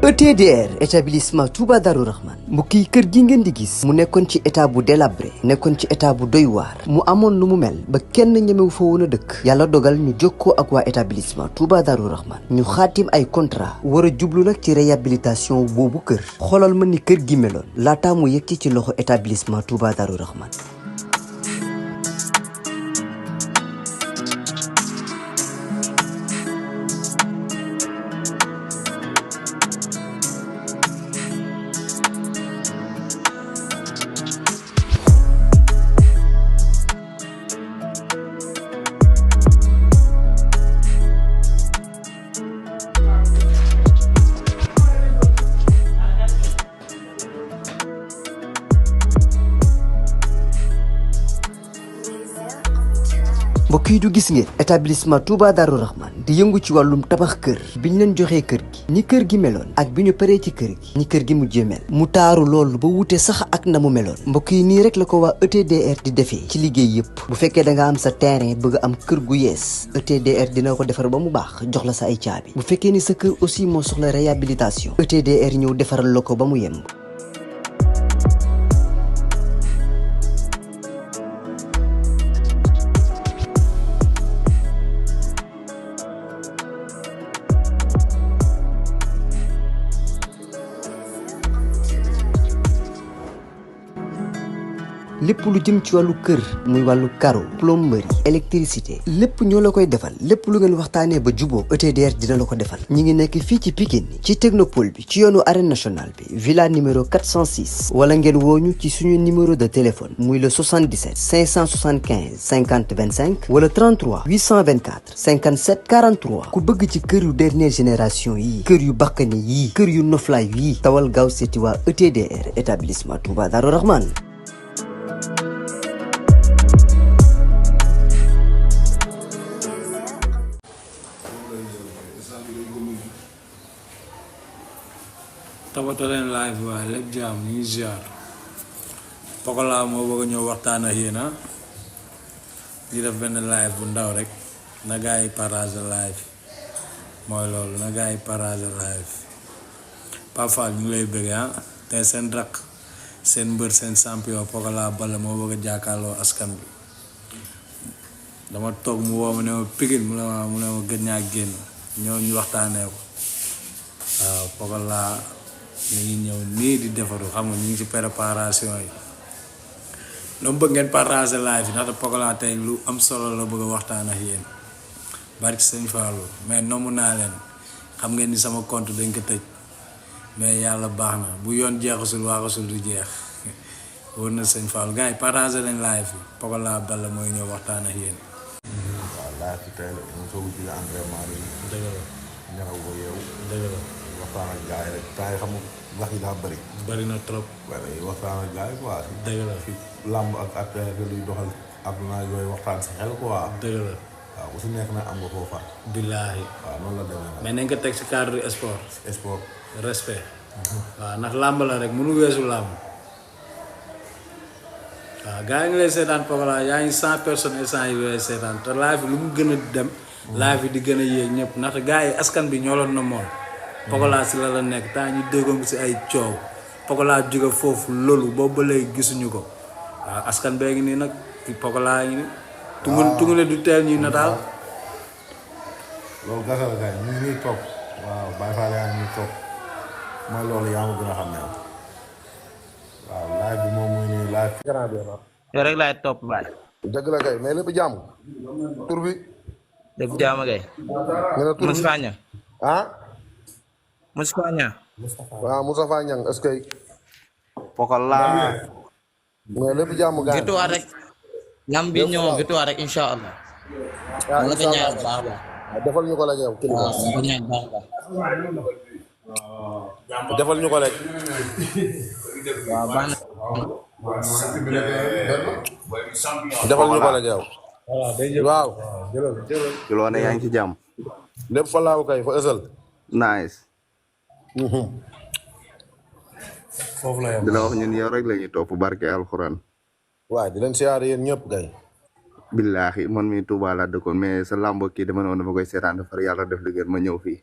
ETDR établissement Touba Darou Rahman mbokk yi kër gi ngeen di gis mu nekkoon ci état bu délabré nekkoon ci état bu doy waar mu amoon lu mu mel ba kenn ñemewu fa woon a dëkk yàlla dogal ñu jokkoo ak waa établissement Touba Darou Rahman ñu xaatim ay contrat war a jublu nag ci réhabilitation boobu kër xoolal ma ni kër gi meloon laataa mu yegg ci loxo établissement Touba Darou Rahman. mbokk yi du gis ngeen établissement Touba Darou Rahman di yëngu ci wàllum tabax kër biñ leen joxee kër gi ni kër gi meloon ak bi ñu paree ci kër gi ni kër gi mujjee mel mu taaru loolu ba wute sax ak na mu meloon mbokk yi nii rek la ko waa ETDR di defee ci liggéey yëpp bu fekkee da nga am sa terrain bëgg am kër gu yees ETDR dina ko defar ba mu baax jox la sa ay caabi bu fekkee ni sa kër aussi moo soxla réhabilitation ETDR ñëw defaral la ko ba mu yemb. lépp lu jëm ci wàllu kër muy wàllu carreau plomberie électricité lépp ñoo la koy defal lépp lu ngeen waxtaanee ba juboo ETDR dina la ko defal ñi ngi nekk fii ci Pikine ci technopole bi ci yoonu arène nationale bi villa numéro 406 wala ngeen wooñu ci suñu numéro de téléphone muy le 77 575 50 25 wala 33 824 57 43 ku bëgg ci kër yu dernière génération yi kër yu bakkane yi kër yu noflaay yi tawal gaaw seeti waa ETDR établissement Touba Darou Rahman. tabata leen live waaye lépp jaam ñu ngi ziar Pokola moo bëgg a ñëw waxtaan ak yéen di def benn live bu ndaw rek na gaa yi partage live mooy loolu na gaa yi partage live Pape Fall ñu ngi lay bëgg te seen rakk seen mbër seen champion Pokola Baldé moo bëgg a jàkkaarloo askan bi dama toog mu woo ma ne ma Pikine mu ne ma gën ñaa génn ñëw ñu waxtaanee ko waaw Pokola ñu ngi ñëw nii di defaru xam nga ñu ngi ci préparation yi dama bëgg ngeen partager live yi ndaxte Pokola tey lu am solo la bëgg a waxtaan ak yéen barki sëñ Fallou mais nomu naa leen xam ngeen ni sama compte dañ ko tëj mais yàlla baax na bu yoon jeexasul waaxasul du jeex wër na sëñ Fallou gars yi partager leen live yi Pokola Baldé mooy ñëw waxtaan ak yéen. waaw live bi tey la ñu soog a jóge entraînement bi. dëgg la ñaxal ko yeewu. dëgg la. waxtaan ak gars yi rek temps yi xam nga wax yi daa bëri. bëri na trop. waaye waxtaan ak gars yi quoi. dëgg la fi làmb ak affaire luy doxal àdduna yooyu waxtaan si xel quoi. dëgg la. waaw ku si nekk nag am nga foo far. billaahi. waaw noonu la demee nag. mais nañ ko teg ci cadre sport. sport. respect. waaw ndax làmb la rek mënu weesu làmb. waaw gars yi ngi lay seetaan Pokola yaa ngi 100 personnes instant yi lay seetaan te live bi lu mu gën a dem. live bi di gën a yéeg ñëpp ndaxte gars yi askan bi ñoo na mool. Pokola si la nekk temps ñu déggoon ko si ay coow Pokola jóge foofu loolu boobu ba léegi gisuñu ko waaw askan bee ngi nii nag Pokola ngi nii. tungu ne du teel ñuy nataal. loolu gasa la kay ñu ngi nii toog waaw Baye Fall yaa ngi nii toog mooy loolu yaa ma gën a xam ne waaw live bi moom mooy nii live. yow rek laay topp baay. dëgg la kay mais lépp jàmm. tur bi. lépp jàmm kay. nga ne tur bi Moustapha Niang. ah. Moustapha Niang. waaw Moustapha Niang est-ce que. Pokola. mais lépp jàmm gars yi. victoire rek. lam bi ñëw victoire rek incha allah. ah nga ko ñaan baax baax. defal ñu ko la yow. waaw nga ko ñaan baax baax. defal ñu ko lekk. waaw baax na. defal ñu ko lekk yow. waaw. ci loo ne yaa ngi ci jàmm. lépp fa laaw kay fa ësal. nice. foofu la yem. di la wax ñun yow rek la ñuy topp barke alxuraan. waaw di leen siyaare yéen ñëpp kay. billaahi man mi Touba laa dëkkoon mais sa lambo kii dama ne woon dama koy seetaan defar yàlla def liggéey ma ñëw fii.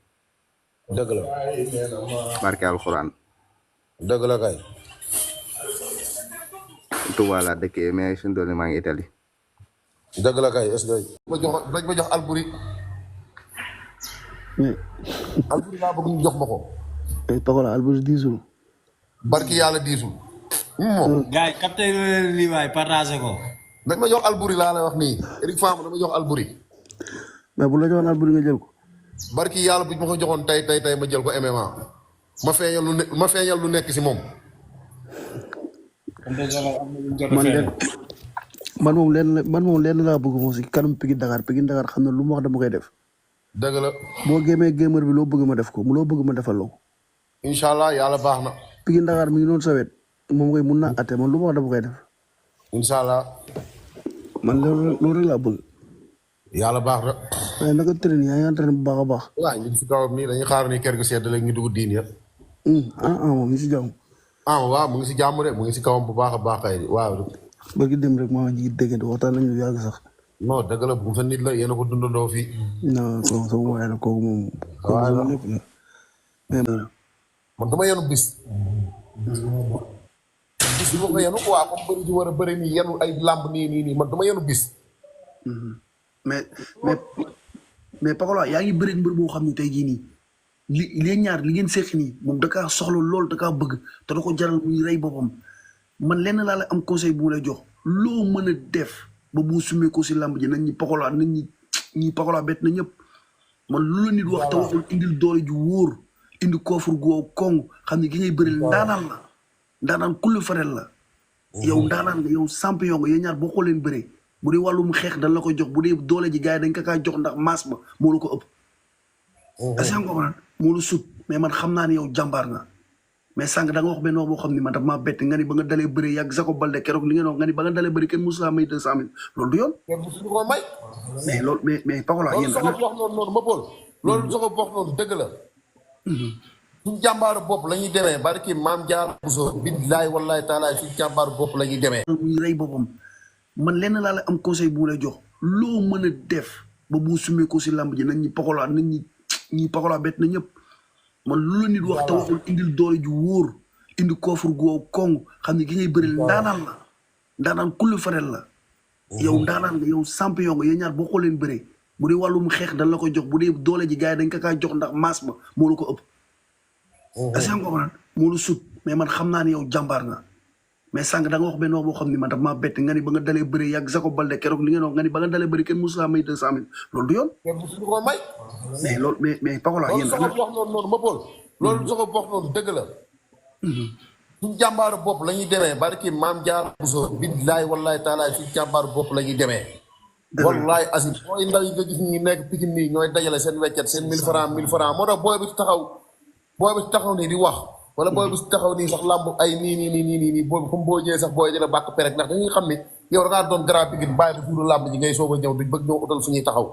dëgg la barke alxuraan. dëgg la kay. Touba laa dëkkee mais suñu doole maa ngi Italie. dëgg la kay est-ce que. dañ ma jox Alboury. mais Alboury laa bëgg ñu jox ma ko. Pokola Alboury diisul. barki yàlla diisul. moom. gars yi capté lii waay partagé ko. dañ ma jox Alboury laa lay wax nii Eric Fama dama jox Alboury. mais bu la joxoon Alboury nga jël ko. barki yàlla bu ma ko joxoon tey ma jël ko MMA. ma feeñal lu nekk si moom. man moom lenn laa bëgg moom si kanam Pikine Dakar xam na lu mu wax dama koy def. dëgg la. boo gémmee gémër bi loo bëgg ma def ko loo bëgg ma defal la ko. incha allah yàlla baax na. Pikine Dakar mi ngi noonu sa wet moom koy mun naa atte man lu ma wax dama koy def. incha allah. man loolu rek laa bëgg. yàlla baax na. waaye naka train yaa ngi entraîné bu baax a baax. waaw ñu ngi si kawam nii dañuy xaar ni kër ga sedd léegi ñu dugg diin ya. moom mi si jàmm. waaw mu ngi si jàmm de mu ngi si kawam bu baax a baax kay waaw. barki dem rek maa ngi déggante waxtaan nañu yàgg sax. non dëgg la bu sa nit la yéen a ko dundandoo fii. non kooku sama waay la kooku moom. waaw kooku lépp la. mais man dama yenu bis. bis bi ma ko yenu quoi comme bëri di war a bëri nii yenu ay làmb nii man dama yenu bis. mais Pokola yaa ngi bëri mbër boo xam ne tey jii nii li ñaar li ngeen seq nii moom da kaa soxla lool da kaa bëgg te da ko jaral muy rey boppam man lenn laa la am conseil bu mu lay jox loo mën a def ba bu sumee ko si làmb ji nañ ñi Pokola bett na ñëpp man lu la nit wax te waxul indil doole ju wóor indi koofur goo kong xam ne ki ngay bëril ndaanaan kulli farel la yow ndaanaan nga yow champion nga yéen ñaar boo ko leen bëree bu dee wàllum xeex dañ la ko jox bu dee doole ji gars yi dañ ko kaa jox ndax maas ma moo la ko ëpp. est-ce que comprendre moo la sut mais man xam naa ne yow jàmbaar nga mais sànq da nga wax benn wax boo xam ne man daf maa bett nga ni ba nga dalee bëri yàgg Jacob Baldé keroog li ngeen wax nga ni ba nga dalee bëri kenn musu laa may 200 000 loolu du yoon. kenn musu ko may. mais loolu mais Pokola yéen. loolu soxla wax noonu ma Paul. loolu soxla wax noonu dëgg la. suñ jàmbaaru bopp la ñuy demee barki maam jaar Bousso billaay wallaay taalaay suñ jàmbaaru bopp la ñuy demee. muy rey boppam man lenn laa la am conseil bu mu lay jox loo mën a def ba bu sumee ko si làmb ji nañ ñi Pokola bett na ñëpp man lu la nit wax te waxul indil doole ju wóor indi koofur goo kong xam ne ki ngay bëril ndaanaan kulli farel la yow ndaanaan nga yow champion nga yéen ñaar boo ko leen bëree bu dee wàllum xeex dañ la ko jox bu dee doole ji gars yi dañ ko kaa jox ndax maas ma moo la ko ëpp. est-ce que comprendre moo la sut mais man xam naa ne yow jàmbaar nga mais sànq da nga wax benn wax boo xam ne man daf maa bett nga ni ba nga dalee bëri yàgg Jacob Baldé keroog li ngeen wax nga ni ba nga dalee bëri kenn musu laa may 200 000 loolu du yoon. kenn musu ko may. mais loolu mais Pokola yéen. loolu soxla wax noonu ma Paul. loolu soxla wax noonu dëgg la. suñ jàmbaaru bopp la ñuy demee barki maam jaar Bousso billaay wallaay taalaay suñ jàmbaaru bopp la ñuy demee. wallaay asim booy ndaw yi nga gis ñi nekk Pikine nii ñooy dajale seen weccet seen 1000 francs moo tax booy bi taxaw nii di wax. wala booy bi taxaw nii sax làmb ay nii boobu comme boo ñëwee sax booy dina bàkk perek ndax dañuy xam ni yow da ngaa doon grand Pikine bàyyi ba suuru làmb ji ngay soog a ñëw di bëgg ñëw utal fu ñuy taxaw